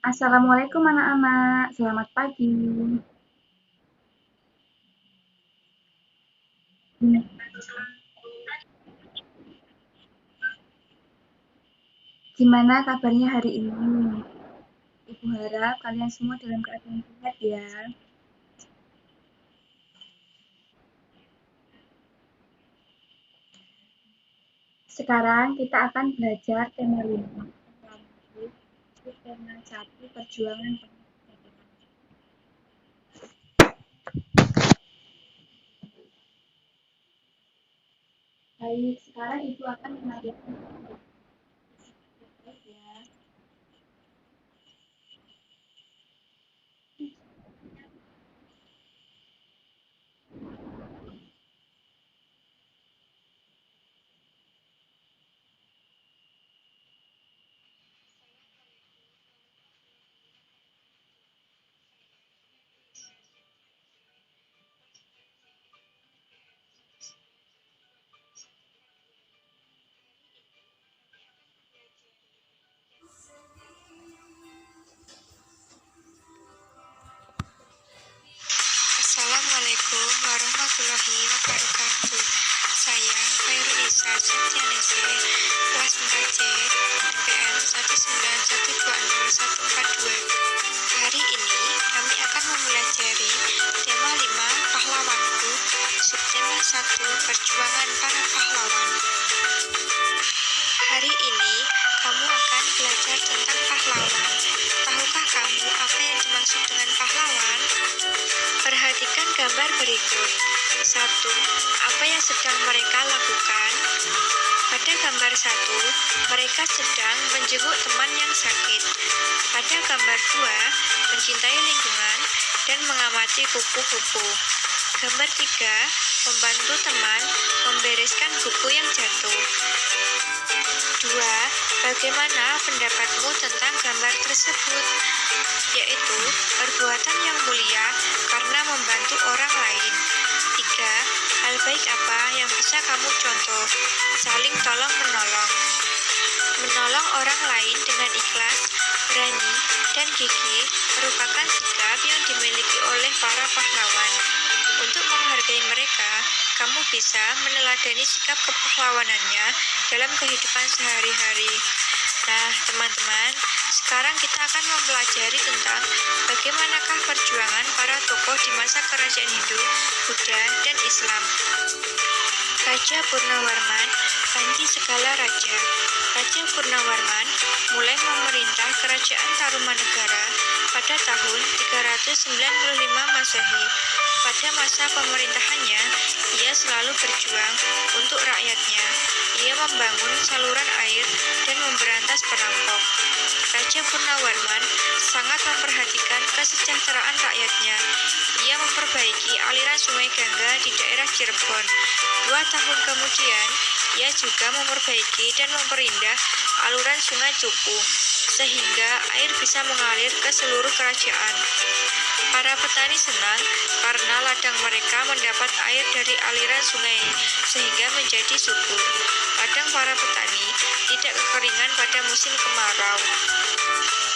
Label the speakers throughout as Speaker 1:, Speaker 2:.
Speaker 1: Assalamualaikum anak-anak, selamat pagi. Gimana kabarnya hari ini? Ibu harap kalian semua dalam keadaan sehat ya. Sekarang kita akan belajar tema 5, tema 1, perjuangan. Baik, sekarang Ibu akan mengajarkan ya.
Speaker 2: Assalamualaikum warahmatullahi wabarakatuh. Saya Khairul Nisa Septianese, kelas 4C, NPM 191201442. Hari ini kami akan mempelajari tema 5 pahlawanku, subtema 1 perjuangan para pahlawan. Hari ini kamu akan belajar tentang pahlawan. Tahukah kamu apa yang dimaksud dengan pahlawan? Perhatikan gambar berikut. 1. Apa yang sedang mereka lakukan? Pada gambar 1, mereka sedang menjenguk teman yang sakit. Pada gambar 2, mencintai lingkungan dan mengamati kupu-kupu. Gambar 3, membantu teman membereskan buku yang jatuh. 2. Bagaimana pendapatmu tentang gambar tersebut? Yaitu perbuatan yang mulia karena membantu orang lain. 3. Hal baik apa yang bisa kamu contoh? Saling tolong-menolong. Menolong orang lain dengan ikhlas, berani, dan gigih merupakan sikap yang dimiliki oleh para pahlawan. Untuk menghargai mereka, kamu bisa meneladani sikap kepahlawanannya dalam kehidupan sehari-hari. Nah, teman-teman, sekarang kita akan mempelajari tentang bagaimanakah perjuangan para tokoh di masa kerajaan Hindu, Buddha, dan Islam. Raja Purnawarman, panji segala raja. Raja Purnawarman mulai memerintah kerajaan Tarumanegara pada tahun 395 Masehi. Pada masa pemerintahannya, ia selalu berjuang untuk rakyatnya. Ia membangun saluran air dan memberantas perampok. Raja Purnawarman sangat memperhatikan kesejahteraan rakyatnya. Ia memperbaiki aliran sungai Gangga di daerah Cirebon. 2 tahun kemudian, ia juga memperbaiki dan memperindah aluran sungai Cupu, sehingga air bisa mengalir ke seluruh kerajaan. Para petani senang karena ladang mereka mendapat air dari aliran sungai sehingga menjadi subur. Ladang para petani tidak kekeringan pada musim kemarau.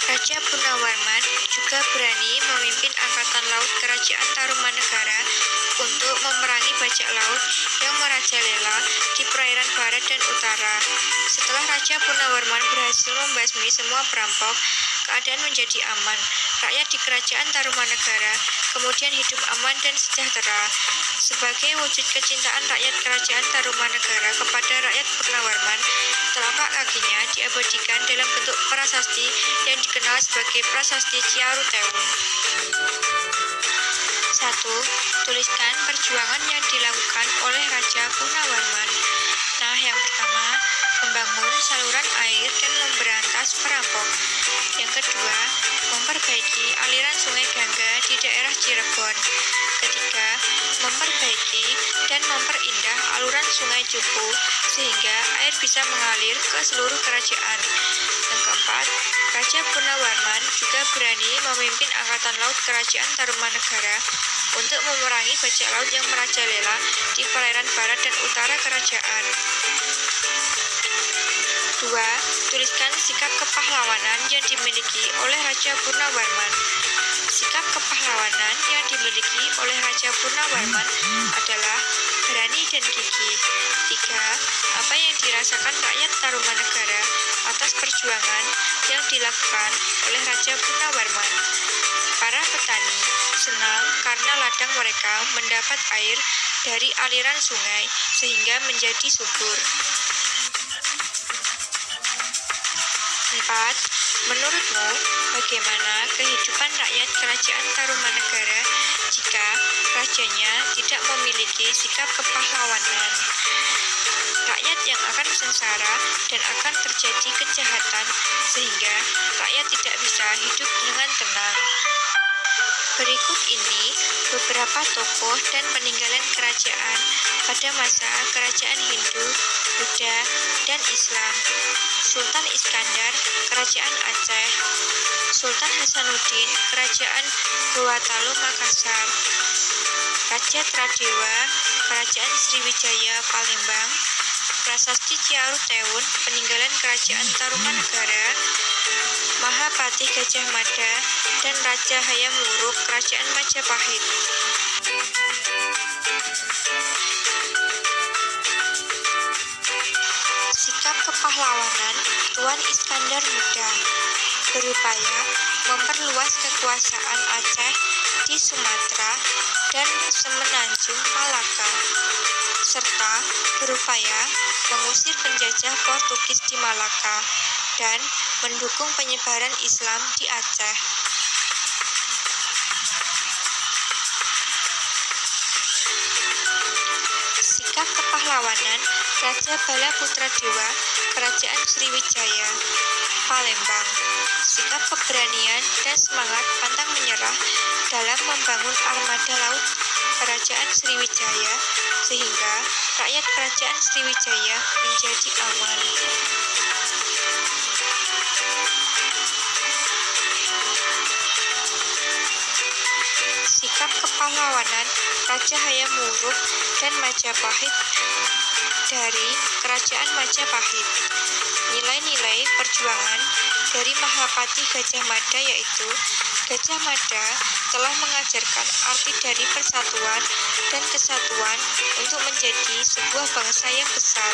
Speaker 2: Raja Purnawarman juga berani memimpin angkatan laut kerajaan Tarumanegara untuk memerangi bajak laut yang merajalela di perairan barat dan utara. Setelah Raja Purnawarman berhasil membasmi semua perampok, keadaan menjadi aman. Rakyat di kerajaan Tarumanegara kemudian hidup aman dan sejahtera. Sebagai wujud kecintaan rakyat kerajaan Tarumanegara kepada rakyat Purnawarman, telapak kakinya diabadikan dalam bentuk prasasti yang dikenal sebagai Prasasti Ciarutewun. 1. Tuliskan perjuangan yang dilakukan oleh Raja Purnawarman. Nah, yang pertama, membangun saluran air dan memberantas perampok. Yang kedua, memperbaiki aliran sungai Gangga di daerah Cirebon. Ketiga, memperbaiki dan memperindah aluran sungai Cupu sehingga air bisa mengalir ke seluruh kerajaan. Yang keempat, Raja Purnawarman juga berani memimpin angkatan laut kerajaan Tarumanegara untuk memerangi bajak laut yang merajalela di perairan barat dan utara kerajaan. 2. Tuliskan sikap kepahlawanan yang dimiliki oleh Raja Purnawarman. Sikap kepahlawanan yang dimiliki oleh Raja Purnawarman adalah berani dan gigih. 3. Apa yang dirasakan rakyat Tarumanegara atas perjuangan yang dilakukan oleh Raja Purnawarman. Para petani senang karena ladang mereka mendapat air dari aliran sungai sehingga menjadi subur. 4. Menurutmu, bagaimana kehidupan rakyat Kerajaan Tarumanegara jika rajanya tidak memiliki sikap kepahlawanan? Rakyat yang akan sengsara dan akan terjadi kejahatan sehingga rakyat tidak bisa hidup dengan tenang. Berikut ini beberapa tokoh dan peninggalan kerajaan pada masa kerajaan Hindu, Buddha, dan Islam. Sultan Iskandar, Kerajaan Aceh. Sultan Hasanuddin, Kerajaan Gowatalo Makassar. Raja Tradewa, Kerajaan Sriwijaya Palembang. Prasasti Ciaruh Tewun, peninggalan Kerajaan Tarumanegara. Mahapati Gajah Mada dan Raja Hayam Wuruk, Kerajaan Majapahit. Sikap kepahlawanan Tuan Iskandar Muda berupaya memperluas kekuasaan Aceh di Sumatera dan Semenanjung Malaka, serta berupaya mengusir penjajah Portugis di Malaka dan mendukung penyebaran Islam di Aceh. Sikap kepahlawanan Raja Bala Putra Dewa, Kerajaan Sriwijaya Palembang. Sikap keberanian dan semangat pantang menyerah dalam membangun armada laut Kerajaan Sriwijaya sehingga rakyat Kerajaan Sriwijaya menjadi aman. Sikap kepahlawanan Raja Hayam Wuruk dan Majapahit dari Kerajaan Majapahit. Nilai-nilai perjuangan dari Mahapati Gajah Mada yaitu Gajah Mada telah mengajarkan arti dari persatuan dan kesatuan untuk menjadi sebuah bangsa yang besar.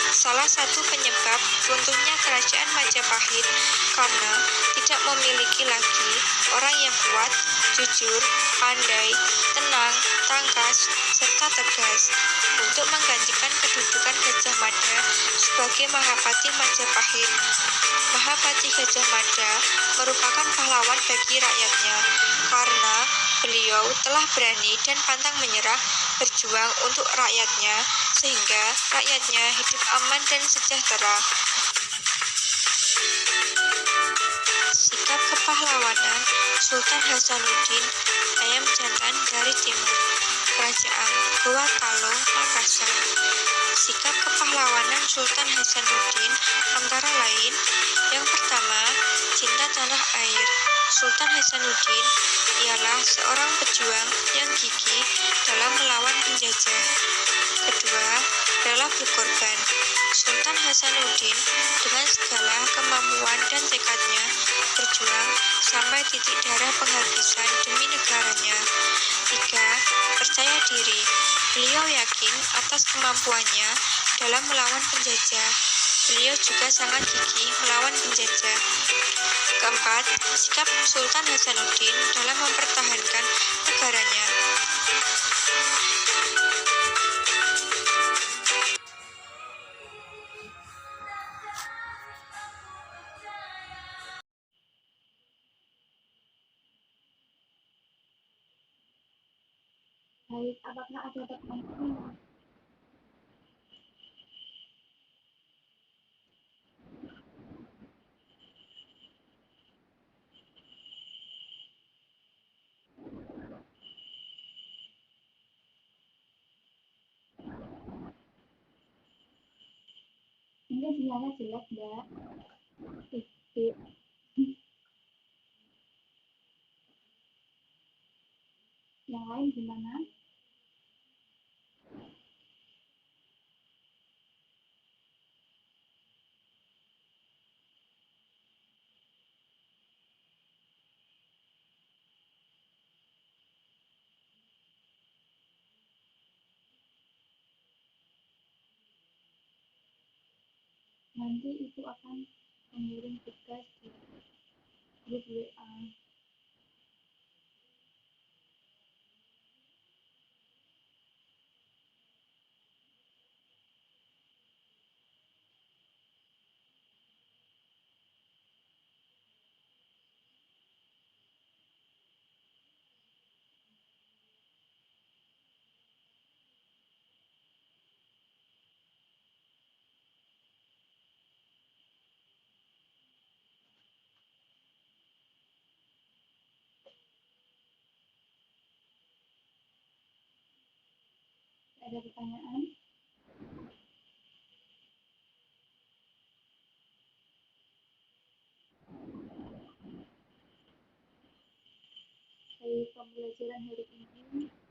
Speaker 2: Salah satu penyebab runtuhnya Kerajaan Majapahit karena tidak memiliki lagi orang yang kuat, jujur, pandai, tenang, tangkas, serta tegas untuk menggantikan kedudukan Gajah Mada sebagai Mahapati Majapahit. Mahapati Gajah Mada merupakan pahlawan bagi rakyatnya karena beliau telah berani dan pantang menyerah berjuang untuk rakyatnya sehingga rakyatnya hidup aman dan sejahtera. Sikap kepahlawanan Sultan Hasanuddin Ayam Jantan dari Timur, Kerajaan Gowatalo Makassar. Sikap kepahlawanan Sultan Hasanuddin antara lain: yang pertama, cinta tanah air. Sultan Hasanuddin ialah seorang pejuang yang gigih dalam melawan penjajah. Kedua, rela berkorban. Sultan Hasanuddin dengan segala kemampuan dan tekadnya berjuang sampai titik darah penghabisan demi negaranya. Tiga, percaya diri. Beliau yakin atas kemampuannya dalam melawan penjajah. Beliau juga sangat gigih melawan penjajah. Keempat, sikap Sultan Hasanuddin dalam mempertahankan negaranya.
Speaker 1: Baik, apakah ada pertanyaan? Ini sinyalnya jelek, Mbak. Yang lain gimana? Nanti ibu akan mengirim tugas di grup WA. Ada pertanyaan? Baik, pembelajaran hari ini